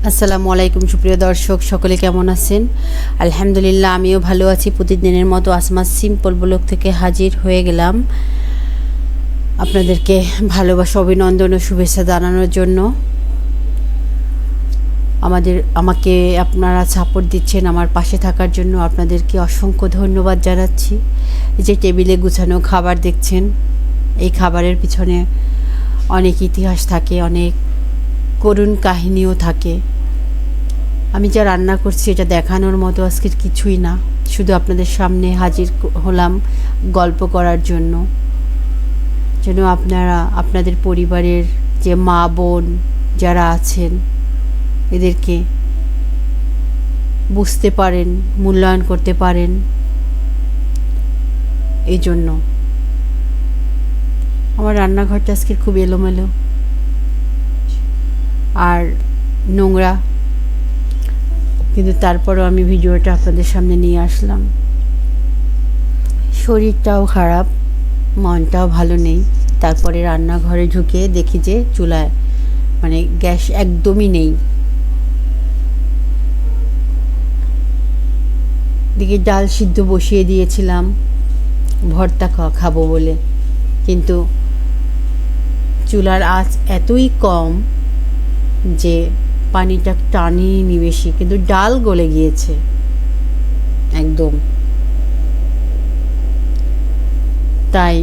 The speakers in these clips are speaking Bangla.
আসসালামু আলাইকুম সুপ্রিয় দর্শক, সকলে কেমন আছেন? আলহামদুলিল্লাহ, আমিও ভালো আছি। প্রতিদিনের মতো আসমা সিম্পল ব্লগ থেকে হাজির হয়ে গেলাম আপনাদেরকে ভালোবাসা, অভিনন্দন ও শুভেচ্ছা জানানোর জন্য। আমাকে আপনারা সাপোর্ট দিচ্ছেন, আমার পাশে থাকার জন্য আপনাদেরকে অসংখ্য ধন্যবাদ জানাচ্ছি। যে টেবিলে গুছানো খাবার দেখছেন, এই খাবারের পিছনে অনেক ইতিহাস থাকে, অনেক করুণ কাহিনীও থাকে। আমি যা রান্না করছি এটা দেখানোর মতো আজকের কিছুই না, শুধু আপনাদের সামনে হাজির হলাম গল্প করার জন্য, যেন আপনারা আপনাদের পরিবারের যে মা বোন যারা আছেন এদেরকে বুঝতে পারেন, মূল্যায়ন করতে পারেন। এই জন্য আমার রান্নাঘরটা আজকে খুব এলোমেলো আর নোংরা, কিন্তু তারপরও আমি ভিডিওটা আপনাদের সামনে নিয়ে আসলাম। শরীরটাও খারাপ, মনটাও ভালো নেই। তারপরে রান্নাঘরে ঢুকে দেখি যে চুলায় গ্যাস একদমই নেই। দিকে ডাল সিদ্ধ বসিয়ে দিয়েছিলাম ভর্তা খাবো বলে, কিন্তু চুলার আঁচ এতই কম যে পানিটা টানিনি বেশি, কিন্তু ডাল গলে গিয়েছে একদম। তাই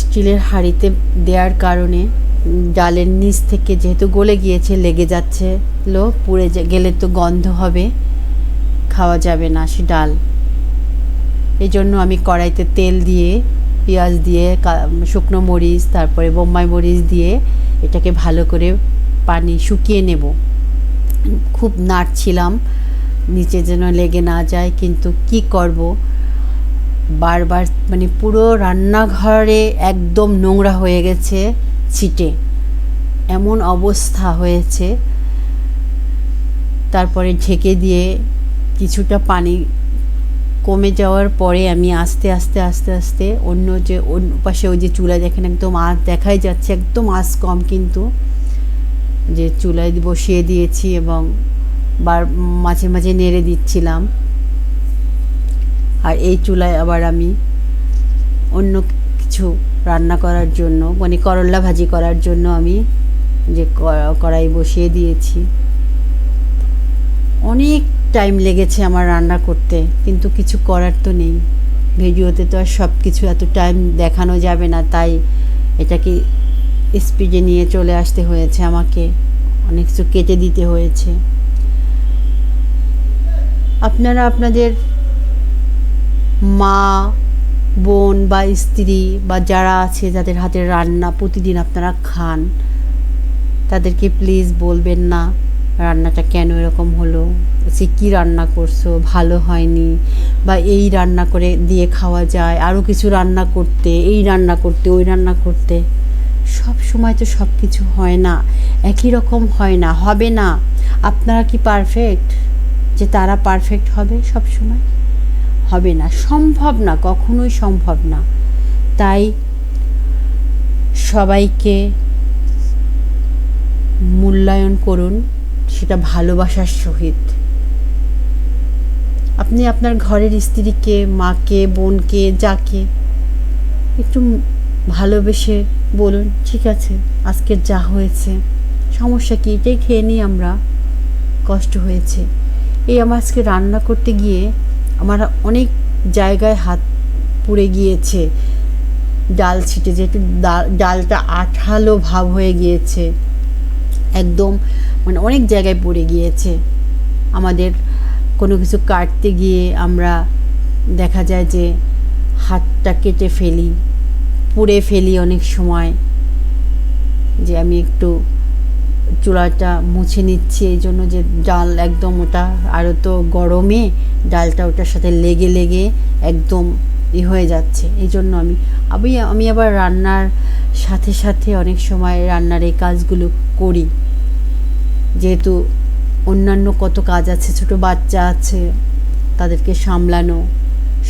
স্টিলের হাঁড়িতে দেওয়ার কারণে ডালের নিচ থেকে যেহেতু গলে গিয়েছে, লেগে যাচ্ছে, পুড়ে গেলে তো গন্ধ হবে, খাওয়া যাবে না সে ডাল। এই জন্য আমি কড়াইতে তেল দিয়ে, পেঁয়াজ দিয়ে, শুকনো মরিচ, তারপরে বোম্বাই মরিচ দিয়ে এটাকে ভালো করে পানি শুকিয়ে নেব। খুব নাড়ছিলাম নিচে যেন লেগে না যায়, কিন্তু কি করব, বারবার পুরো রান্নাঘরে একদম নোংরা হয়ে গেছে, ছিটে এমন অবস্থা হয়েছে। তারপরে ঢেকে দিয়ে কিছুটা পানি কমে যাওয়ার পরে আমি আস্তে আস্তে আস্তে আস্তে অন্য পাশে ওই যে চুলা দেখেন একদম আঁচ দেখাই যাচ্ছে, একদম আঁচ কম, কিন্তু যে চুলায় বসিয়ে দিয়েছি এবং মাঝে মাঝে নেড়ে দিচ্ছিলাম। আর এই চুলায় আবার আমি অন্য কিছু রান্না করার জন্য, করলা ভাজি করার জন্য আমি যে কড়াই বসিয়ে দিয়েছি। অনেক টাইম লেগেছে আমার রান্না করতে, কিন্তু কিছু করার তো নেই। ভিডিওতে তো আর সব কিছু এত টাইম দেখানো যাবে না, তাই এটাকে স্পিডে নিয়ে চলে আসতে হয়েছে, আমাকে অনেক কিছু কেটে দিতে হয়েছে। আপনারা আপনাদের মা বোন বা স্ত্রী বা যারা আছে, যাদের হাতের রান্না প্রতিদিন আপনারা খান, তাদেরকে প্লিজ বলবেন না রান্নাটা কেন এরকম হলো, সে কী রান্না করছো, ভালো হয়নি, বা এই রান্না করে দিয়ে খাওয়া যায়, আরও কিছু রান্না করতে, এই রান্না করতে, ওই রান্না করতে। সব সময় তো সব কিছু হয় না, একই রকম হয় না, হবে না। আপনারা কি পারফেক্ট যে তারা পারফেক্ট হবে? সব সময় হবে না, সম্ভব না, কখনোই সম্ভব না। তাই সবাইকে মূল্যায়ন করুন, সেটা ভালোবাসার সহিত। আপনি আপনার ঘরের স্ত্রীকে, মাকে, বোনকে, যাকে একটু ভালোবেসে বলুন, ঠিক আছে আজকের যা হয়েছে, সমস্যা কি, এটাই খেয়ে নিই আমরা, কষ্ট হয়েছে। এই আমার আজকে রান্না করতে গিয়ে আমার অনেক জায়গায় হাত পুড়ে গিয়েছে, ডাল ছিটে, যেহেতু ডালটা আঠালো ভাব হয়ে গিয়েছে, একদম অনেক জায়গায় পড়ে গিয়েছে। আমাদের কোনো কিছু কাটতে গিয়ে আমরা দেখা যায় যে হাতটা কেটে ফেলি, পুড়ে ফেলি অনেক সময়। যে আমি একটু চুলাটা মুছে নিচ্ছি, এই জন্য যে ডাল একদম ওটা আরও তো গরমে ডালটা ওটার সাথে লেগে লেগে একদম হয়ে যাচ্ছে। এই জন্য আমি আবার রান্নার সাথে সাথে অনেক সময় রান্নার এই কাজগুলো করি, যেহেতু অন্যান্য কত কাজ আছে, ছোটো বাচ্চা আছে, তাদেরকে সামলানো,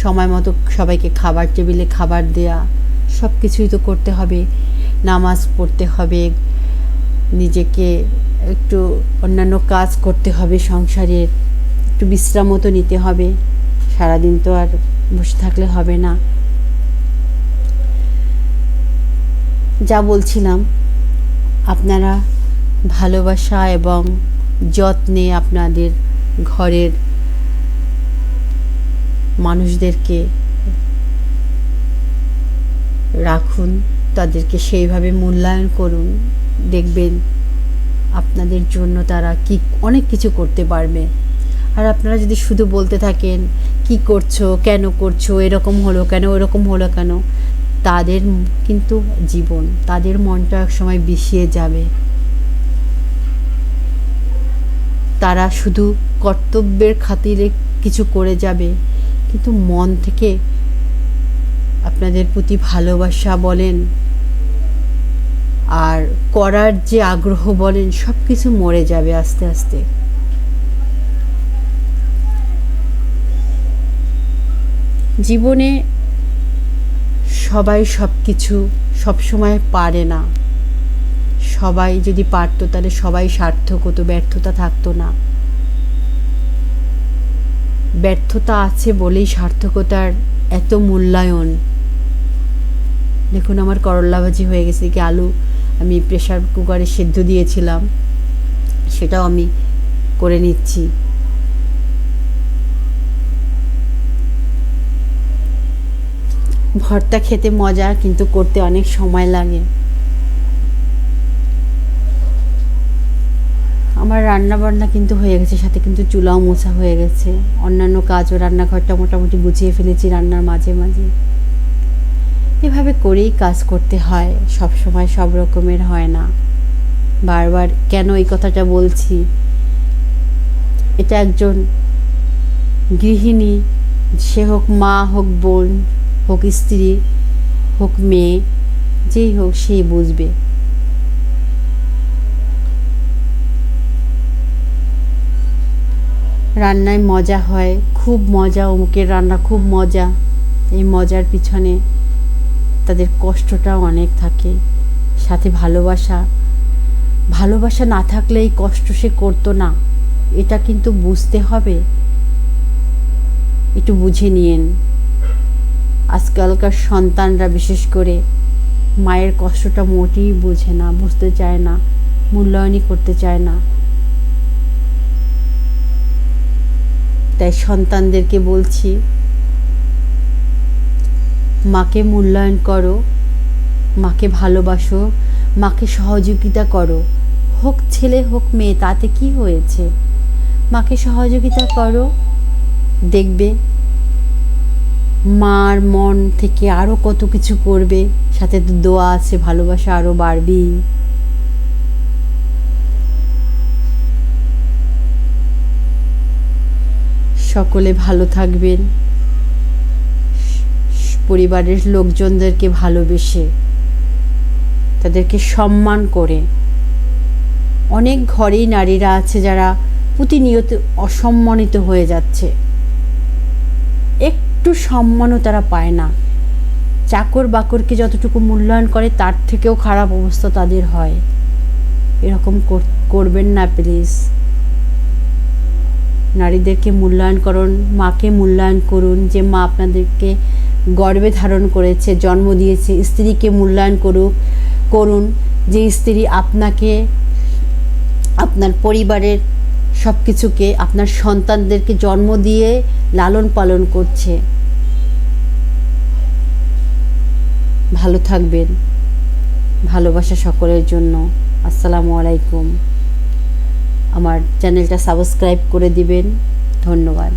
সময় মতো সবাইকে খাবার টেবিলে খাবার দেয়া, সব কিছুই তো করতে হবে। নামাজ পড়তে হবে, নিজেকে একটু অন্যান্য কাজ করতে হবে, সংসারের একটু বিশ্রামও তো নিতে হবে, সারাদিন তো আর বসে থাকলে হবে না। যা বলছিলাম, আপনারা ভালোবাসা এবং যত্নে আপনাদের ঘরের মানুষদেরকে রাখুন, তাদেরকে সেইভাবে মূল্যায়ন করুন, দেখবেন আপনাদের জন্য তারা কি অনেক কিছু করতে পারবে। আর আপনারা যদি শুধু বলতে থাকেন কি করছো, কেন করছো, এরকম হলো কেন, ওরকম হলো কেন, তাদের কিন্তু জীবন, তাদের মনটা একসময় বিষিয়ে যাবে। তারা শুধু কর্তব্যের খাতিরে কিছু করে যাবে, কিন্তু মন থেকে আপনাদের প্রতি ভালোবাসা বলেন আর করার যে আগ্রহ বলেন, সব কিছু মরে যাবে আস্তে আস্তে। জীবনে সবাই সব কিছু সবসময় পারে না। সবাই যদি পারতো তাহলে সবাই সার্থক হতো, ব্যর্থতা থাকতো না। ব্যর্থতা আছে বলেই সার্থকতার এত মূল্যায়ন। দেখুন, আমার করলা ভাজি হয়ে গেছে, কি আলু আমি প্রেসার কুকারে সেদ্ধ দিয়েছিলাম, সেটাও আমি করে নিচ্ছি। ভর্তা খেতে মজা, কিন্তু করতে অনেক সময় লাগে। আমার রান্না বান্না কিন্তু হয়ে গেছে, সাথে কিন্তু চুলাও মোছা হয়ে গেছে। অন্যান্য কাজও, রান্নাঘরটা মোটামুটি গুছিয়ে ফেলেছি রান্নার মাঝে মাঝে। এভাবে করেই কাজ করতে হয়, সব সময় সব রকমের হয় না। বারবার কেন এই কথাটা বলছি, এটা একজন গৃহিণী, সে হোক মা, হোক বোন, হোক স্ত্রী, হোক মেয়ে, যেই হোক সেই বুঝবে। রান্নায় মজা হয়, খুব মজা, অমুকের রান্না খুব মজা। এই মজার পিছনে তাদের কষ্টটাও অনেক থাকে, সাথে ভালোবাসা। ভালোবাসা না থাকলে এই কষ্ট সে করতো না, এটা কিন্তু বুঝতে হবে। একটু বুঝে নিয়েন। আজকালকার সন্তানরা বিশেষ করে মায়ের কষ্টটা মোটেই বোঝে না, বুঝতে চায় না, মূল্যায়নই করতে চায় না। তাই সন্তানদেরকে বলছি, মাকে মূল্যায়ন করো, মাকে ভালোবাসো, মাকে সহযোগিতা করো। হোক ছেলে হোক মেয়ে, তাতে কি হয়েছে? মাকে সহযোগিতা করো, দেখবে মার মন থেকে আরও কত কিছু করবে। সাথে তো দোয়া আছে, ভালোবাসা আরও বাড়বেই। সকলে ভালো থাকবেন, পরিবারের লোকজনদেরকে ভালোবেসে, তাদেরকে সম্মান করে। অনেক ঘরেই নারীরা আছে যারা প্রতিনিয়ত অসম্মানিত হয়ে যাচ্ছে, একটু সম্মানও তারা পায় না। চাকর বাকরকে যতটুকু মূল্যায়ন করে তার থেকেও খারাপ অবস্থা তাদের হয়। এরকম করবেন না প্লিজ। নারীদেরকে মূল্যায়ন করুন, মাকে মূল্যায়ন করুন, যে মা আপনাদেরকে গর্ভে ধারণ করেছে, জন্ম দিয়েছে। স্ত্রীকে মূল্যায়ন করুন, যে স্ত্রী আপনাকে, আপনার পরিবারের সব কিছুকে, আপনার সন্তানদেরকে জন্ম দিয়ে লালন পালন করছে। ভালো থাকবেন। ভালোবাসা সকলের জন্য। আসসালামু আলাইকুম। আমার চ্যানেলটা সাবস্ক্রাইব করে দিবেন। ধন্যবাদ।